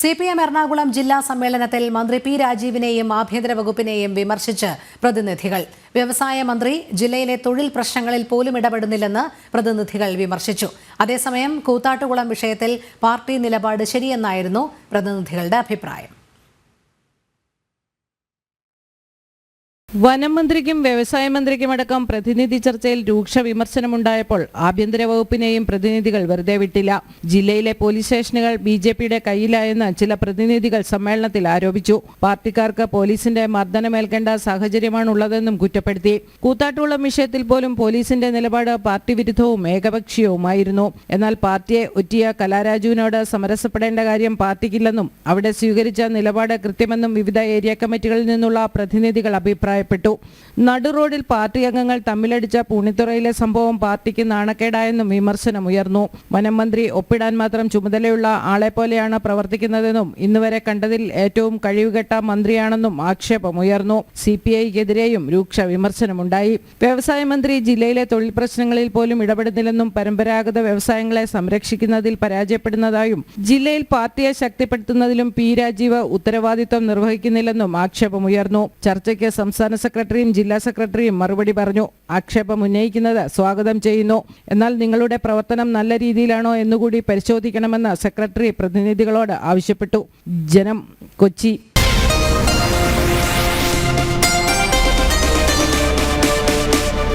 CPM Ernakulam ജില്ലാ സമ്മേളനത്തിൽ മന്ത്രി പി രാജീവിനെയും ആഭ്യന്തര വകുപ്പിനെയും വിമർശിച്ച് പ്രതിനിധികൾ. വ്യവസായ മന്ത്രി ജില്ലയിലെ തൊഴിൽ പ്രശ്നങ്ങളിൽ പോലും ഇടപെടുന്നില്ലെന്ന് പ്രതിനിധികൾ വിമർശിച്ചു. അതേസമയം കൂത്താട്ടുകുളം വിഷയത്തിൽ പാർട്ടി നിലപാട് ശരിയെന്നായിരുന്നു പ്രതിനിധികളുടെ അഭിപ്രായം. വനം മന്ത്രിക്കും വ്യവസായ മന്ത്രിക്കുമടക്കം പ്രതിനിധി ചർച്ചയിൽ രൂക്ഷ വിമർശനമുണ്ടായപ്പോൾ ആഭ്യന്തര വകുപ്പിനെയും പ്രതിനിധികൾ വെറുതെ വിട്ടില്ല. ജില്ലയിലെ പോലീസ് സ്റ്റേഷനുകൾ BJPയുടെ കയ്യിലായെന്ന് ചില പ്രതിനിധികൾ സമ്മേളനത്തിൽ ആരോപിച്ചു. പാർട്ടിക്കാർക്ക് പോലീസിന്റെ മർദ്ദനമേൽക്കേണ്ട സാഹചര്യമാണുള്ളതെന്നും കുറ്റപ്പെടുത്തി. കൂത്താട്ടുകുളം വിഷയത്തിൽ പോലും പോലീസിന്റെ നിലപാട് പാർട്ടി വിരുദ്ധവും ഏകപക്ഷീയവുമായിരുന്നു. എന്നാൽ പാർട്ടിയെ ഒറ്റിയ കലാരാജുവിനോട് സമരസപ്പെടേണ്ട കാര്യം പാർട്ടിക്കില്ലെന്നും അവിടെ സ്വീകരിച്ച നിലപാട് കൃത്യമെന്നും വിവിധ ഏരിയ കമ്മിറ്റികളിൽ നിന്നുള്ള പ്രതിനിധികൾ അഭിപ്രായപ്പെട്ടു. നടുറോഡിൽ പാർട്ടി അംഗങ്ങൾ തമ്മിലടിച്ച പൂണിത്തുറയിലെ സംഭവം പാർട്ടിക്ക് നാണക്കേടായെന്നും വിമർശനമുയർന്നു. വനം മന്ത്രി ഒപ്പിടാൻ മാത്രം ചുമതലയുള്ള ആളെ പോലെയാണ് പ്രവർത്തിക്കുന്നതെന്നും ഇന്നുവരെ കണ്ടതിൽ ഏറ്റവും കഴിവുകെട്ട മന്ത്രിയാണെന്നും ആക്ഷേപമുയർന്നു. CPIക്കെതിരെയും രൂക്ഷ വിമർശനമുണ്ടായി. വ്യവസായ മന്ത്രി ജില്ലയിലെ തൊഴിൽ പ്രശ്നങ്ങളിൽ പോലും ഇടപെടുന്നില്ലെന്നും പരമ്പരാഗത വ്യവസായങ്ങളെ സംരക്ഷിക്കുന്നതിൽ പരാജയപ്പെടുന്നതായും ജില്ലയിൽ പാർട്ടിയെ ശക്തിപ്പെടുത്തുന്നതിലും പി രാജീവ് ഉത്തരവാദിത്വം നിർവഹിക്കുന്നില്ലെന്നും ആക്ഷേപമുയർന്നു. ചർച്ചയ്ക്ക് സംസ്ഥാന സെക്രട്ടറിയും ജില്ലാ സെക്രട്ടറിയും മറുപടി പറഞ്ഞു. ആക്ഷേപം ഉന്നയിക്കുന്നത് സ്വാഗതം ചെയ്യുന്നു, എന്നാൽ നിങ്ങളുടെ പ്രവർത്തനം നല്ല രീതിയിലാണോ എന്നുകൂടി പരിശോധിക്കണമെന്ന് സെക്രട്ടറി പ്രതിനിധികളോട് ആവശ്യപ്പെട്ടു. ജനം, കൊച്ചി.